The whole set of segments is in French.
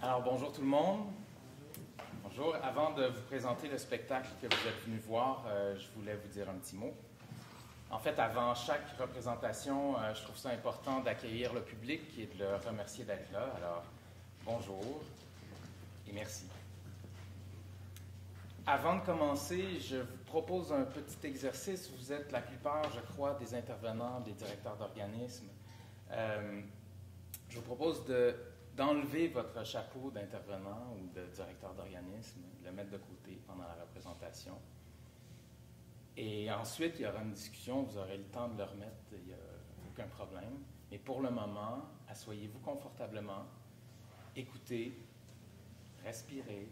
Alors, bonjour tout le monde. Bonjour. Avant de vous présenter le spectacle que vous êtes venu voir, je voulais vous dire un petit mot. En fait, avant chaque représentation, je trouve ça important d'accueillir le public et de le remercier d'être là. Alors, bonjour et merci. Avant de commencer, je vous propose un petit exercice. Vous êtes la plupart, je crois, des intervenants, des directeurs d'organismes. Je vous propose d'enlever votre chapeau d'intervenant ou de directeur d'organisme, de le mettre de côté pendant la représentation. Et ensuite, il y aura une discussion, vous aurez le temps de le remettre, il n'y a aucun problème. Mais pour le moment, asseyez-vous confortablement, écoutez, respirez,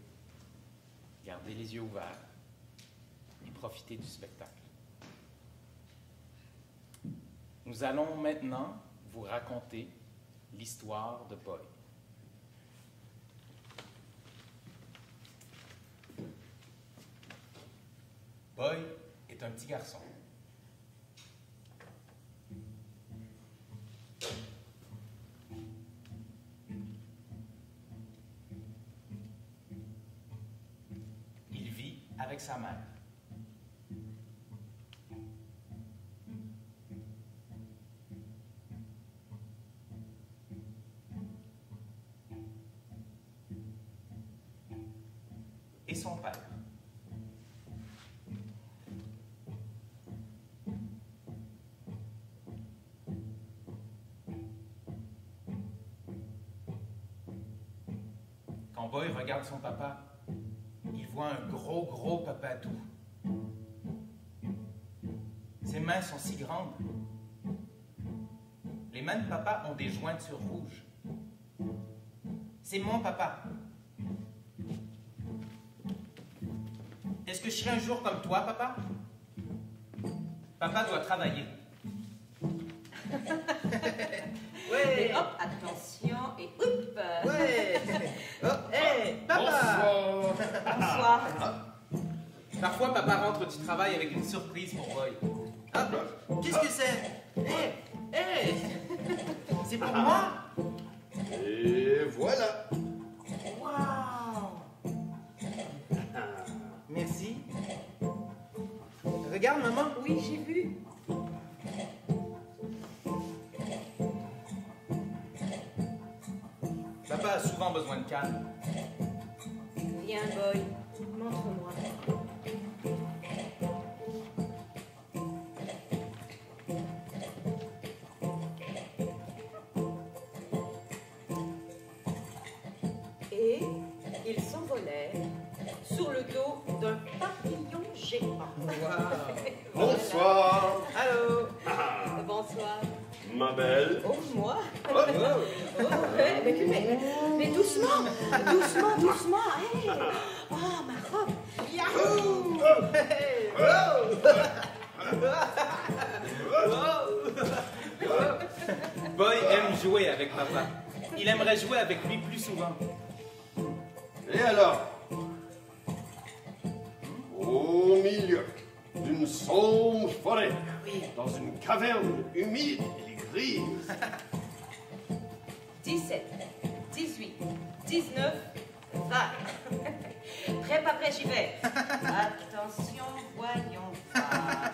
gardez les yeux ouverts et profitez du spectacle. Nous allons maintenant vous raconter l'histoire de Boy. Boy est un petit garçon. Il vit avec sa mère. Et son père. Quand Boy regarde son papa, il voit un gros papatou. Ses mains sont si grandes. Les mains de papa ont des jointures rouges. C'est mon papa. Est-ce que je serai un jour comme toi, papa? Papa doit travailler. Ouais. Et hop, attention, et hop. Ouais. Oh, hey, papa. Bonsoir. Bonsoir. Parfois, papa rentre du travail avec une surprise pour Boy. Ah, qu'est-ce que c'est? Hey, c'est pour moi? Et voilà. Waouh. Merci. Regarde, maman. Oui, j'ai vu. Papa a souvent besoin de calme. Viens, Boy, montre-moi. Et ils s'envolèrent sur le dos d'un papillon géant. Waouh. Bonsoir. Allô. Bonsoir. Ma belle. Oh, moi? Oh, oh. Oh, mais doucement, doucement. Hey. Oh, ma robe. Yahoo. Hey. Boy aime jouer avec papa. Il aimerait jouer avec lui plus souvent. Et alors? Au milieu d'une sombre forêt, dans une caverne humide et grise. 17, 18, 19, 20. Prêt, pas prêt, j'y vais. Attention, voyons voir.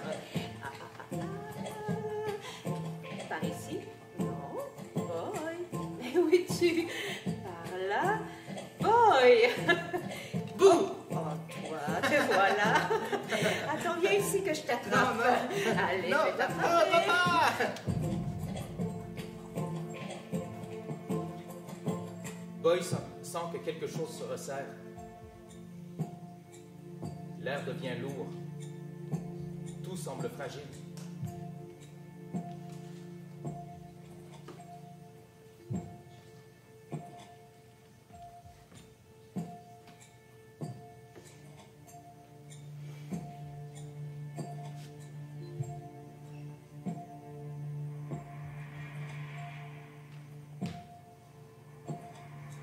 Par ici? Non. Boy. Mais où es-tu? Par là? Boy. Bouh. Oh, toi, te voilà. Attends, viens ici que je t'attrape. Allez, Non, je vais oh, t'attraper. papa. Boy sent que quelque chose se resserre. L'air devient lourd. Tout semble fragile.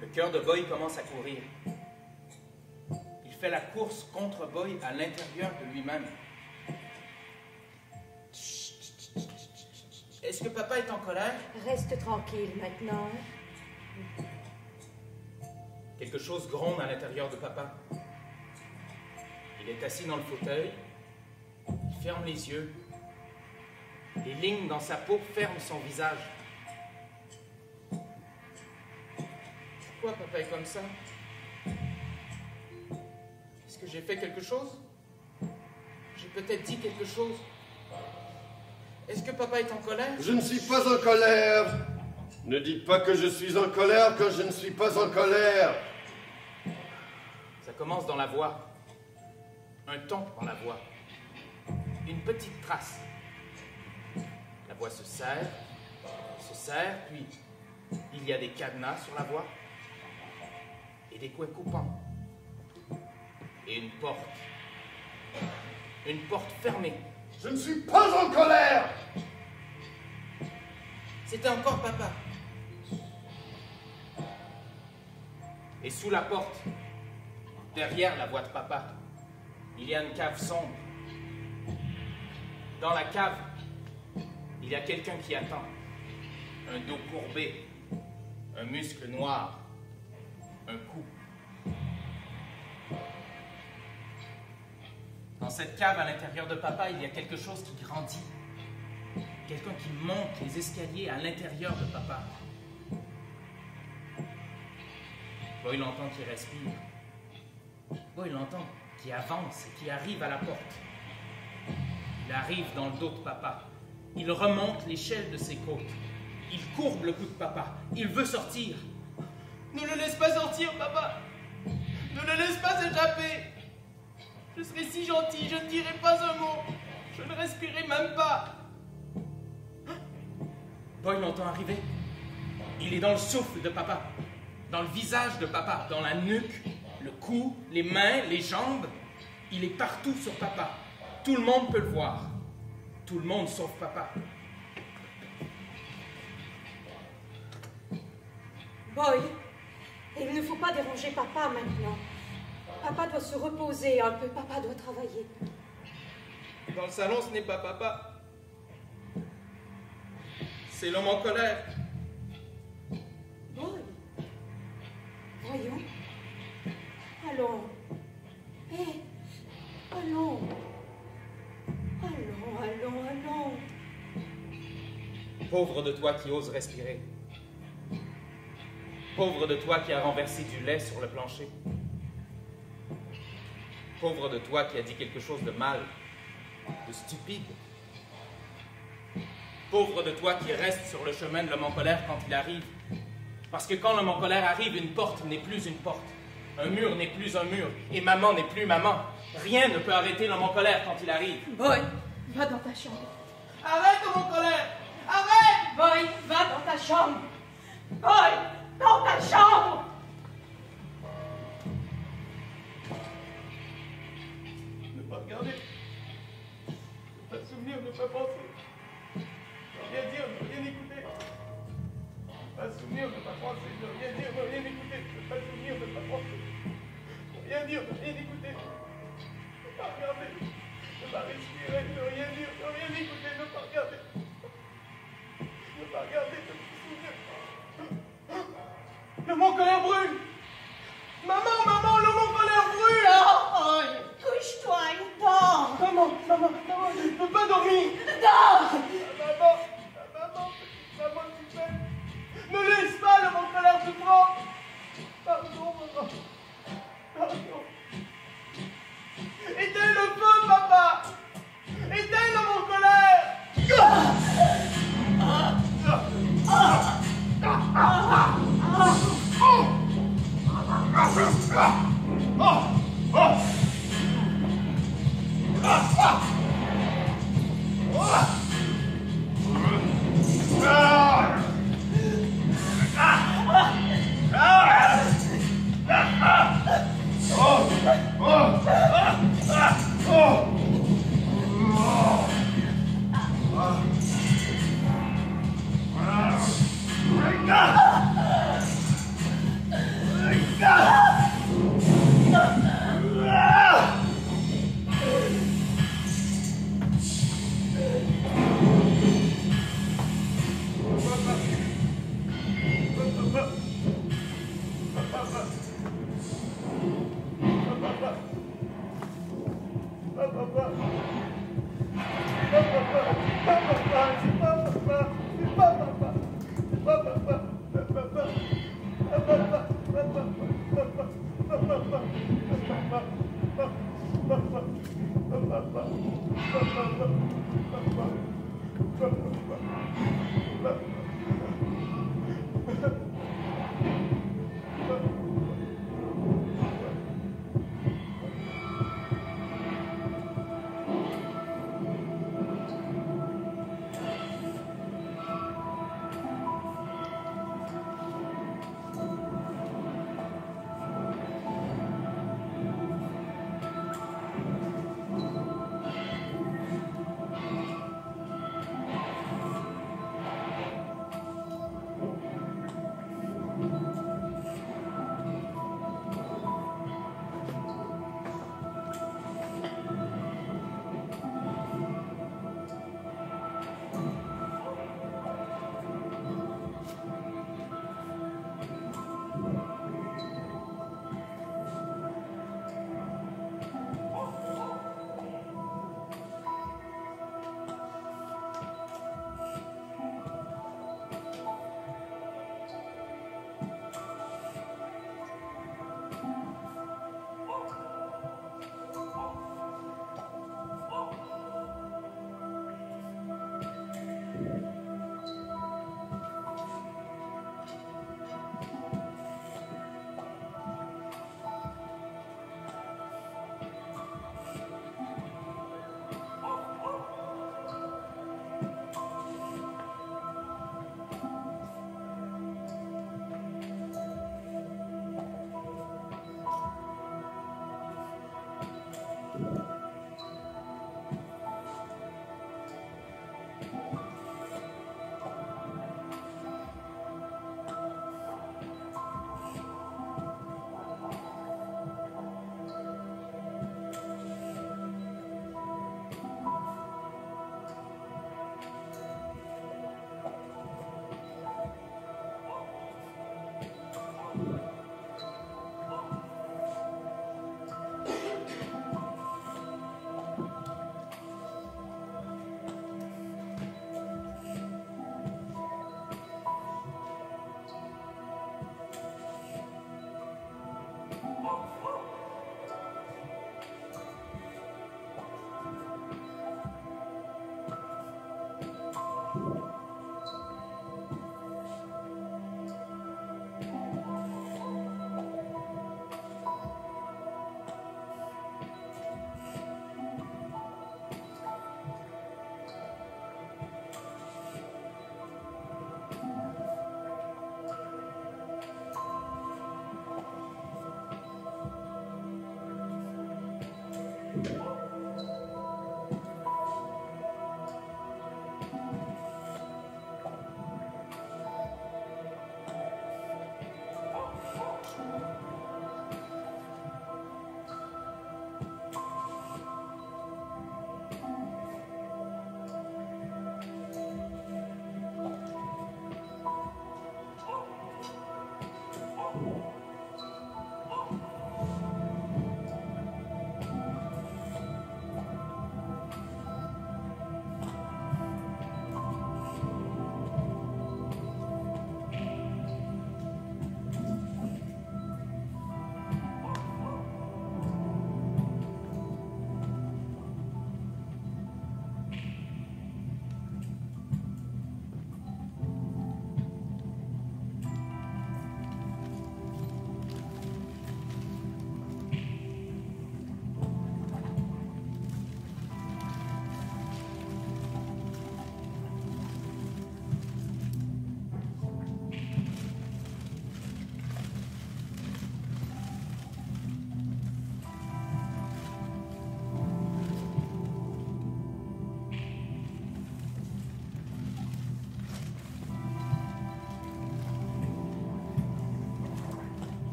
Le cœur de Boy commence à courir. Il fait la course contre Boy à l'intérieur de lui-même. Est-ce que papa est en colère? Reste tranquille maintenant. Quelque chose gronde à l'intérieur de papa. Il est assis dans le fauteuil, il ferme les yeux. Les lignes dans sa peau ferment son visage. Pourquoi papa est comme ça? Est-ce que j'ai fait quelque chose? J'ai peut-être dit quelque chose. Est-ce que papa est en colère? Je ne suis pas en colère. Ne dites pas que je suis en colère quand je ne suis pas en colère. Ça commence dans la voix. Un ton dans la voix. Une petite trace. La voix se serre, puis il y a des cadenas sur la voix et des coins coupants. Et une porte. Une porte fermée. Je ne suis pas en colère. C'était encore papa. Et sous la porte, derrière la voix de papa, il y a une cave sombre. Dans la cave, il y a quelqu'un qui attend. Un dos courbé, un muscle noir, un cou. Dans cette cave à l'intérieur de papa, il y a quelque chose qui grandit. Quelqu'un qui monte les escaliers à l'intérieur de papa. Boy l'entend qui respire. Boy l'entend qui avance et qui arrive à la porte. Il arrive dans le dos de papa. Il remonte l'échelle de ses côtes. Il courbe le cou de papa. Il veut sortir. Ne le laisse pas sortir, papa. Ne le laisse pas échapper. Je serai si gentil, je ne dirai pas un mot. Je ne respirerai même pas. Boy l'entend arriver. Il est dans le souffle de papa, dans le visage de papa, dans la nuque, le cou, les mains, les jambes. Il est partout sur papa. Tout le monde peut le voir. Tout le monde sauf papa. Boy, il ne faut pas déranger papa maintenant. Papa doit se reposer un peu, papa doit travailler. Dans le salon, ce n'est pas papa. C'est l'homme en colère. Boy, voyons. Allons. Hé, allons. Allons. Pauvre de toi qui ose respirer. Pauvre de toi qui a renversé du lait sur le plancher. Pauvre de toi qui a dit quelque chose de mal, de stupide. Pauvre de toi qui reste sur le chemin de l'homme en colère quand il arrive. Parce que quand l'homme en colère arrive, une porte n'est plus une porte. Un mur n'est plus un mur. Et maman n'est plus maman. Rien ne peut arrêter l'homme en colère quand il arrive. Boy, va dans ta chambre. Arrête, homme en colère! Arrête! Boy, va dans ta chambre. Boy, dans ta chambre. Ne pas regarder. Ne pas se souvenir, ne pas penser. Ne rien dire, ne rien écouter. Ne pas se souvenir, ne pas penser. Ne rien dire, ne rien écouter. Ne pas se souvenir, ne pas penser. Ne rien dire, ne rien écouter. Ne pas regarder. Ne pas respirer, ne rien dire, ne rien écouter, ne pas regarder. Ne pas regarder, ne pas se souvenir. L'homme en colère brûle! Maman, l'homme en colère brûle! Boy, couche-toi et dors. Maman, je ne peux pas dormir! Dors. Maman, tu fais! Ne laisse pas l'homme en colère te prendre! Pardon, maman. Pardon. Éteins le feu, papa! Éteins l'homme en colère!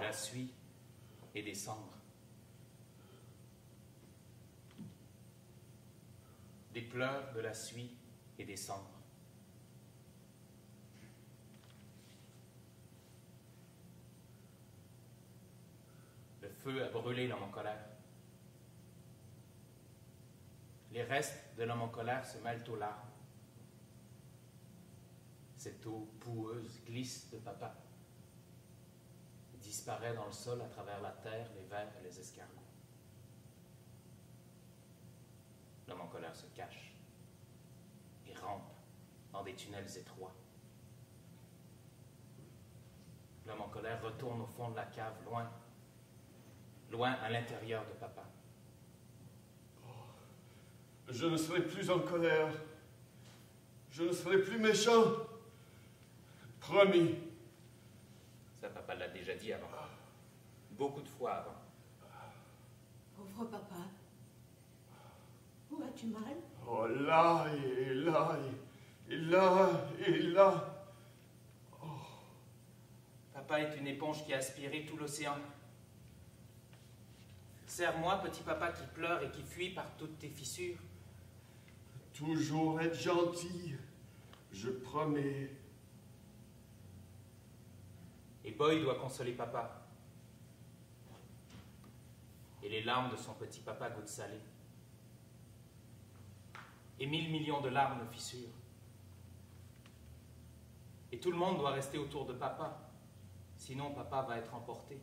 la suie et des cendres. Des pleurs, de la suie et des cendres. Le feu a brûlé l'homme en colère. Les restes de l'homme en colère se mêlent aux larmes. Cette eau boueuse glisse de papa et disparaît dans le sol à travers la terre, les vers et les escargots. L'homme en colère se cache et rampe dans des tunnels étroits. L'homme en colère retourne au fond de la cave, loin, loin à l'intérieur de papa. Je ne serai plus en colère. Je ne serai plus méchant. Promis. Ça, papa l'a déjà dit avant. Beaucoup de fois avant. Pauvre papa. Où as-tu mal? Oh, là et là et là et là. Papa est une éponge qui a aspiré tout l'océan. Serre-moi, petit papa qui pleure et qui fuit par toutes tes fissures. Toujours être gentil. Je promets. Et Boy doit consoler papa. Et les larmes de son petit papa goûtent salé. Et 1000 millions de larmes le fissurent. Et tout le monde doit rester autour de papa. Sinon, papa va être emporté.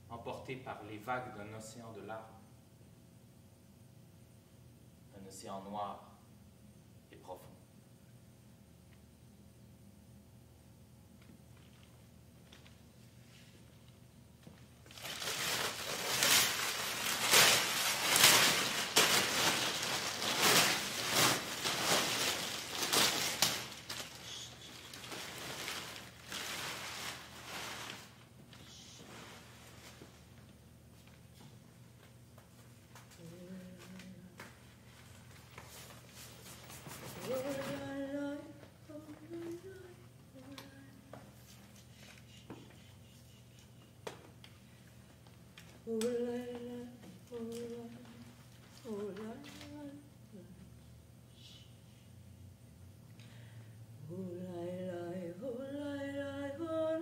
Emporté par les vagues d'un océan de larmes. Un océan noir et profond. Oh la la, oh la, oh la la, oh la la, oh la la, oh la.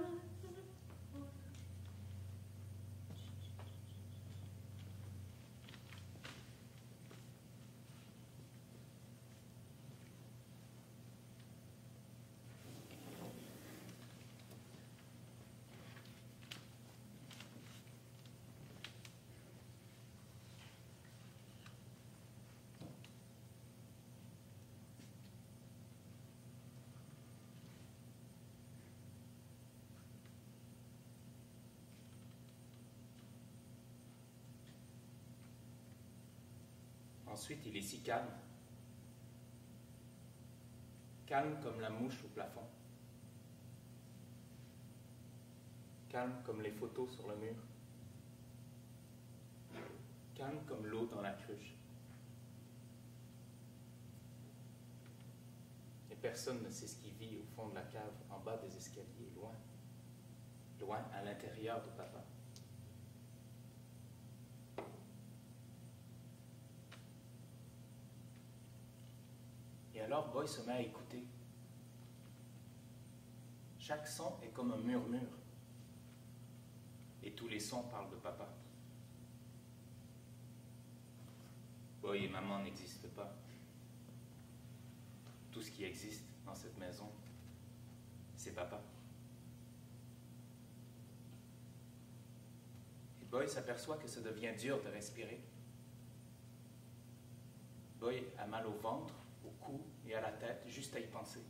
Ensuite, il est si calme. Calme comme la mouche au plafond. Calme comme les photos sur le mur. Calme comme l'eau dans la cruche. Et personne ne sait ce qui vit au fond de la cave, en bas des escaliers, loin. Loin à l'intérieur de papa. Et alors, Boy se met à écouter. Chaque son est comme un murmure. Et tous les sons parlent de papa. Boy et maman n'existent pas. Tout ce qui existe dans cette maison, c'est papa. Et Boy s'aperçoit que ça devient dur de respirer. Boy a mal au ventre, au cou et à la tête, juste à y penser.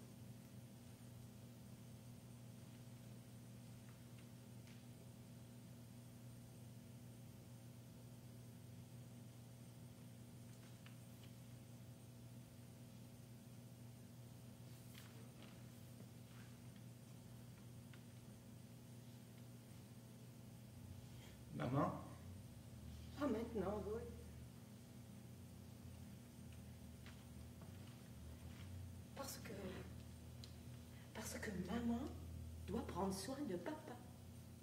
Maman? Pas maintenant, Boy. Parce que maman doit prendre soin de papa.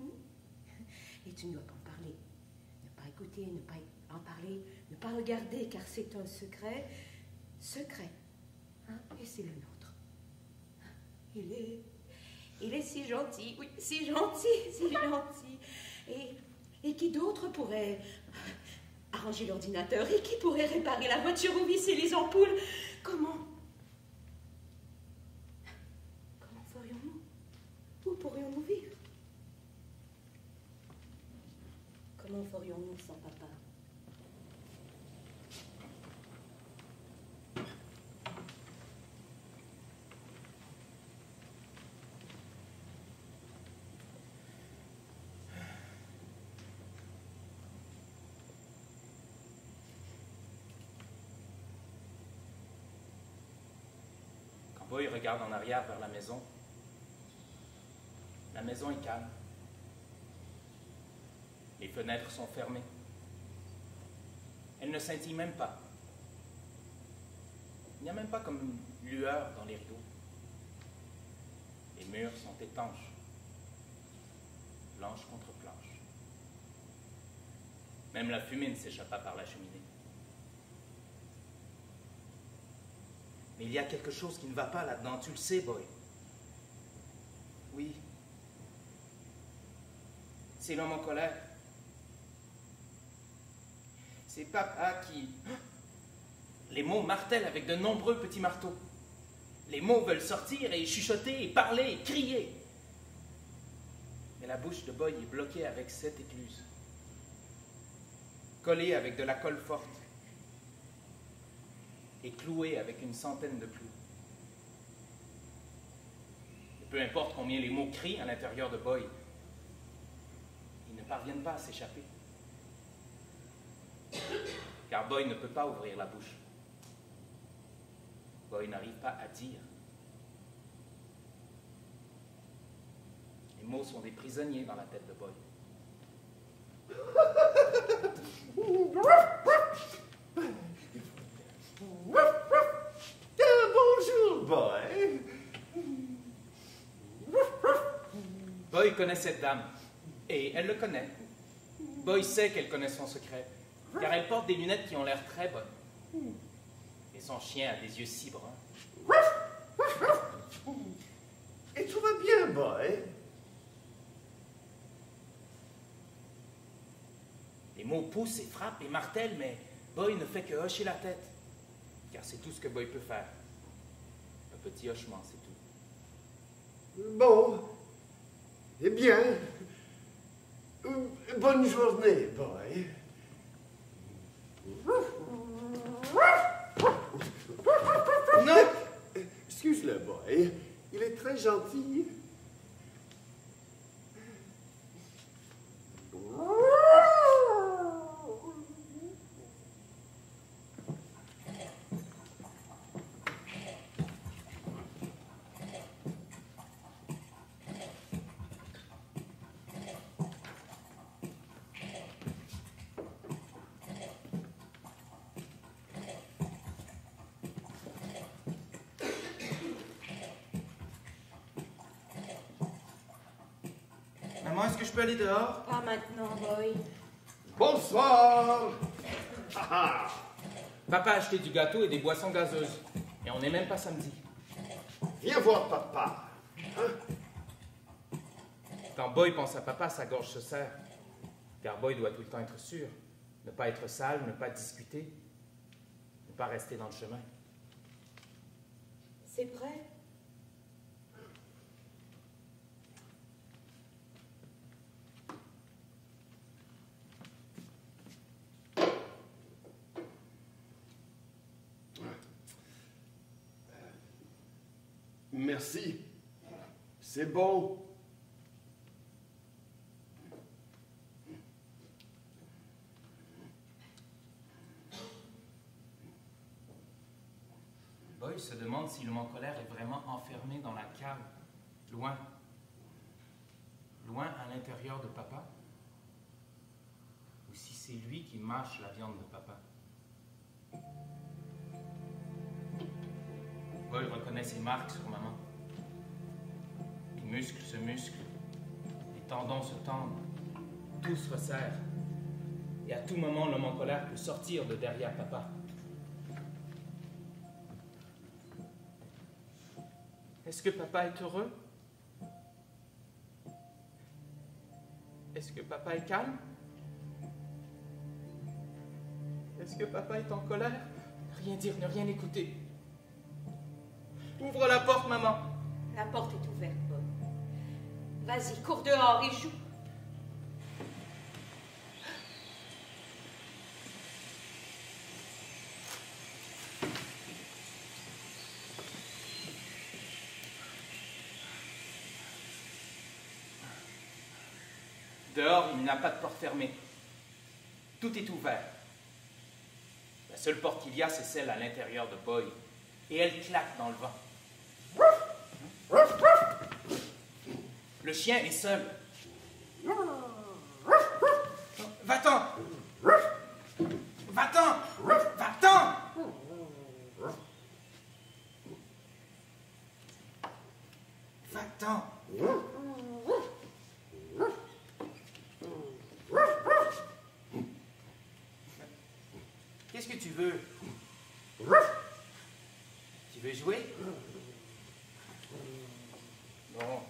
Et tu ne dois pas en parler. Ne pas écouter, ne pas en parler, ne pas regarder, car c'est un secret. Secret. Hein? Et c'est le nôtre. Il est si gentil, oui, si gentil, si gentil. Et qui d'autre pourrait arranger l'ordinateur? Et qui pourrait réparer la voiture ou visser les ampoules? Comment ferions-nous? Où pourrions-nous vivre? Comment ferions-nous sans papa? Boy regarde en arrière vers la maison. La maison est calme. Les fenêtres sont fermées. Elle ne scintille même pas. Il n'y a même pas comme une lueur dans les rideaux. Les murs sont étanches. Planche contre planche. Même la fumée ne s'échappe pas par la cheminée. Mais il y a quelque chose qui ne va pas là-dedans, tu le sais, Boy. Oui. C'est l'homme en colère. C'est papa qui... Les mots martèlent avec de nombreux petits marteaux. Les mots veulent sortir et chuchoter, et parler, et crier. Mais la bouche de Boy est bloquée avec 7 écluses. Collée avec de la colle forte. Et clouée avec une centaine de clous. Et peu importe combien les mots crient à l'intérieur de Boy, ils ne parviennent pas à s'échapper. Car Boy ne peut pas ouvrir la bouche. Boy n'arrive pas à dire. Les mots sont des prisonniers dans la tête de Boy. Bonjour, Boy. Boy connaît cette dame, et elle le connaît. Boy sait qu'elle connaît son secret, car elle porte des lunettes qui ont l'air très bonnes. Et son chien a des yeux si bruns. Et tout va bien, Boy. Les mots poussent et frappent et martèlent, mais Boy ne fait que hocher la tête, car c'est tout ce que Boy peut faire. Un petit hochement, c'est tout. Bon. Eh bien, bonne journée, Boy. Non! Excuse-le, Boy. Il est très gentil. Maman, est-ce que je peux aller dehors? Pas maintenant, Boy. Bonsoir. Papa a acheté du gâteau et des boissons gazeuses. Et on n'est même pas samedi. Viens voir papa. Hein? Quand Boy pense à papa, sa gorge se serre. Car Boy doit tout le temps être sûr. Ne pas être sale, ne pas discuter. Ne pas rester dans le chemin. C'est prêt? Merci. C'est bon. Boy se demande si l'homme en colère est vraiment enfermé dans la cave, loin. Loin à l'intérieur de papa. Ou si c'est lui qui mâche la viande de papa. Boy reconnaît ses marques sur maman. Les muscles se musclent. Les tendons se tendent, tout se resserre. Et à tout moment, l'homme en colère peut sortir de derrière papa. Est-ce que papa est heureux? Est-ce que papa est calme? Est-ce que papa est en colère? Ne rien dire, ne rien écouter. Ouvre la porte, maman. La porte est ouverte, Bob. Vas-y, cours dehors et joue. Dehors, il n'y a pas de porte fermée. Tout est ouvert. La seule porte qu'il y a, c'est celle à l'intérieur de Boy. Et elle claque dans le vent. Le chien est seul. Va-t'en! Va-t'en! Va-t'en! Va-t'en! Qu'est-ce que tu veux? Tu veux jouer? Bon.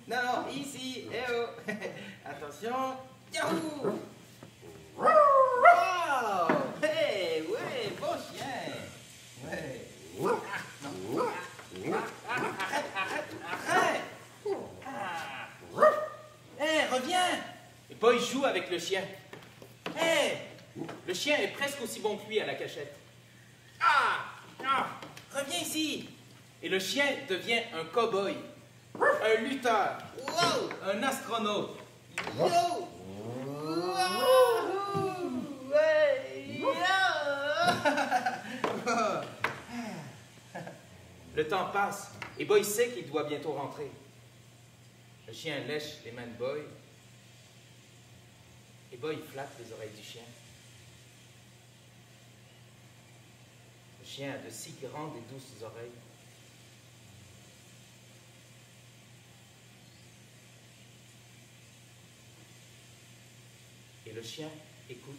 Non, ici, eh oh. Attention. Yahoo! Wow! Hey, ouais, bon chien. Ouais. Non. Arrête! Hé, reviens! Et Boy joue avec le chien. Hé! Le chien est presque aussi bon que lui à la cachette. Reviens ici! Et le chien devient un cow-boy, un lutteur, wow, un astronaute. Wow. Le temps passe et Boy sait qu'il doit bientôt rentrer. Le chien lèche les mains de Boy et Boy flatte les oreilles du chien. Le chien a de si grandes et douces oreilles. Et le chien écoute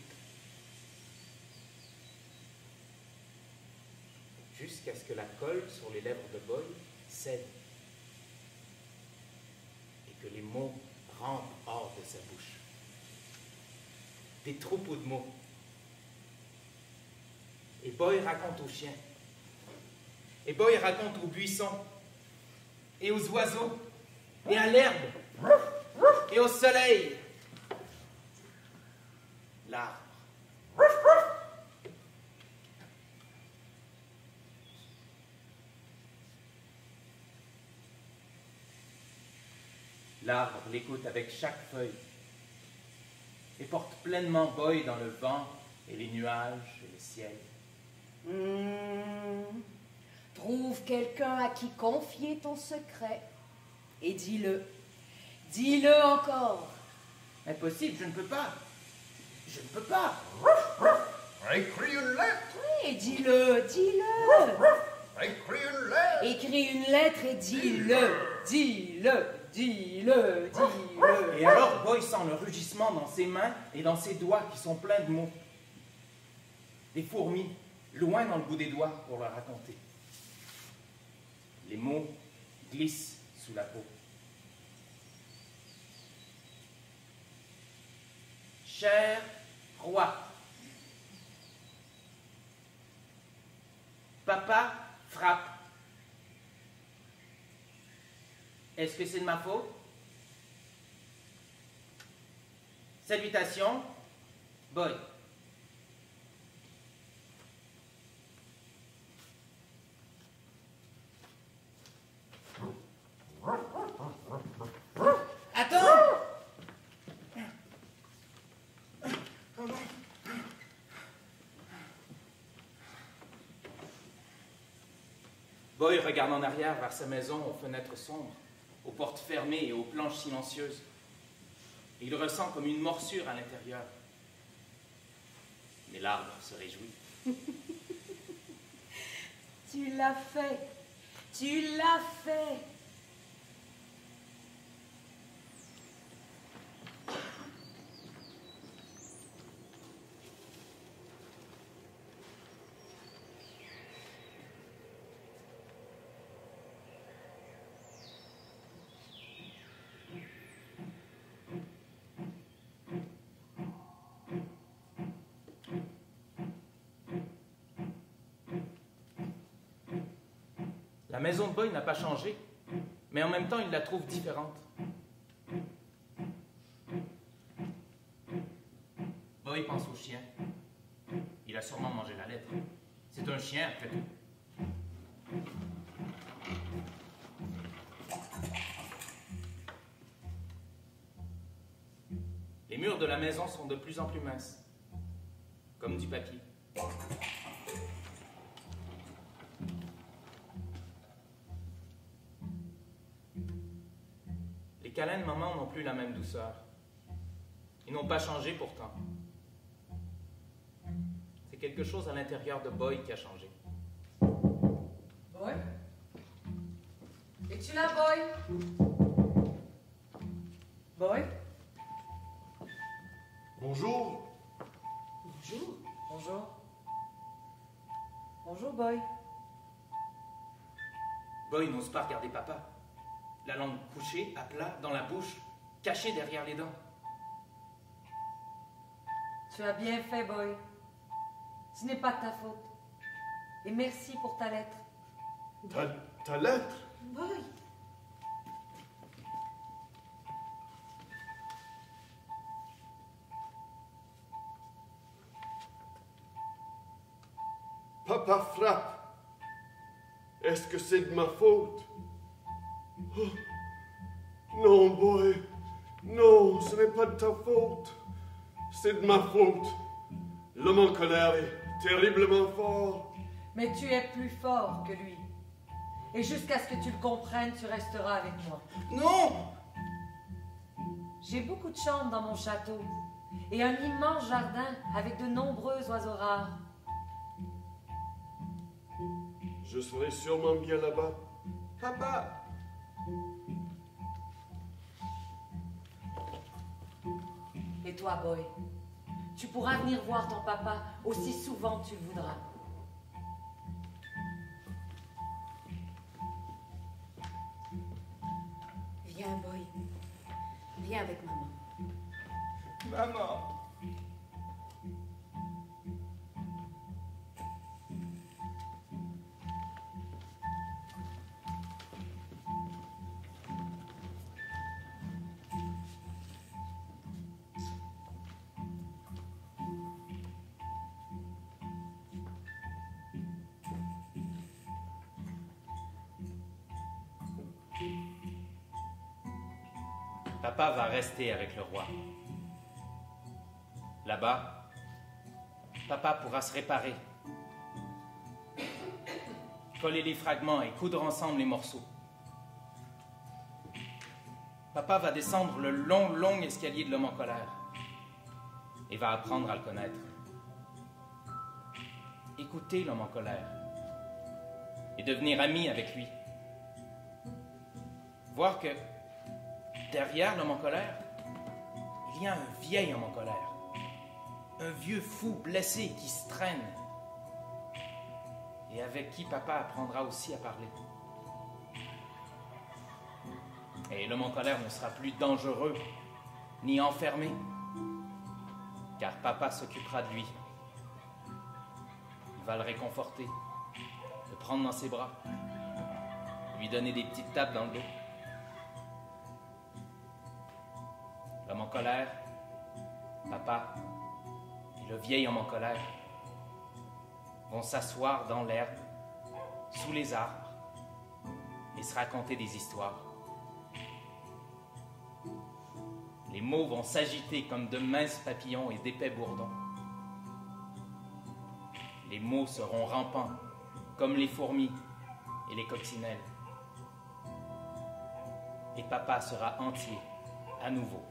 jusqu'à ce que la colle sur les lèvres de Boy cède et que les mots rentrent hors de sa bouche. Des troupeaux de mots. Et Boy raconte aux chiens. Et Boy raconte aux buissons. Et aux oiseaux. Et à l'herbe. Et au soleil. L'arbre. L'arbre l'écoute avec chaque feuille et porte pleinement Boy dans le vent et les nuages et le ciel. Trouve quelqu'un à qui confier ton secret et dis-le. Dis-le encore. Impossible, je ne peux pas. Je ne peux pas. Écris une lettre. Oui, dis-le, dis-le. Écris une lettre. Écris une lettre et dis-le, dis-le, dis-le, dis-le. Et alors Boy sent le rugissement dans ses mains et dans ses doigts qui sont pleins de mots. Des fourmis, loin dans le bout des doigts pour le raconter. Les mots glissent sous la peau. Cher roi, papa frappe. Est-ce que c'est de ma faute? Salutations, Boy. Attends! Boy regarde en arrière vers sa maison aux fenêtres sombres, aux portes fermées et aux planches silencieuses. Et il ressent comme une morsure à l'intérieur. Mais l'arbre se réjouit. Tu l'as fait. Tu l'as fait. La maison de Boy n'a pas changé, mais en même temps, il la trouve différente. Boy pense au chien. Il a sûrement mangé la lettre. C'est un chien, après tout. Les murs de la maison sont de plus en plus minces, comme du papier. Les câlins de maman n'ont plus la même douceur. Ils n'ont pas changé pourtant. C'est quelque chose à l'intérieur de Boy qui a changé. Boy? Es-tu là, Boy? Boy? Bonjour. Bonjour. Bonjour. Bonjour, Boy. Boy n'ose pas regarder papa. La langue couchée, à plat, dans la bouche, cachée derrière les dents. Tu as bien fait, Boy. Ce n'est pas de ta faute. Et merci pour ta lettre. Ta lettre? Boy. Papa frappe. Est-ce que c'est de ma faute? Oh. Non, Boy. Non, ce n'est pas de ta faute. C'est de ma faute. L'homme en colère est terriblement fort. Mais tu es plus fort que lui. Et jusqu'à ce que tu le comprennes, tu resteras avec moi. Non! J'ai beaucoup de chambres dans mon château. Et un immense jardin avec de nombreux oiseaux rares. Je serai sûrement bien là-bas. Papa! Et toi, Boy, tu pourras venir voir ton papa aussi souvent que tu le voudras. Viens, Boy. Viens avec maman. Maman! Papa va rester avec le roi. Là-bas, papa pourra se réparer, coller les fragments et coudre ensemble les morceaux. Papa va descendre le long escalier de l'homme en colère et va apprendre à le connaître. Écouter l'homme en colère et devenir ami avec lui. Voir que derrière l'homme en colère, il y a un vieil homme en colère. Un vieux fou blessé qui se traîne. Et avec qui papa apprendra aussi à parler. Et l'homme en colère ne sera plus dangereux, ni enfermé. Car papa s'occupera de lui. Il va le réconforter, le prendre dans ses bras, lui donner des petites tapes dans le dos. L'homme en colère, papa et le vieil homme en colère vont s'asseoir dans l'herbe, sous les arbres, et se raconter des histoires. Les mots vont s'agiter comme de minces papillons et d'épais bourdons. Les mots seront rampants, comme les fourmis et les coccinelles. Et papa sera entier, à nouveau.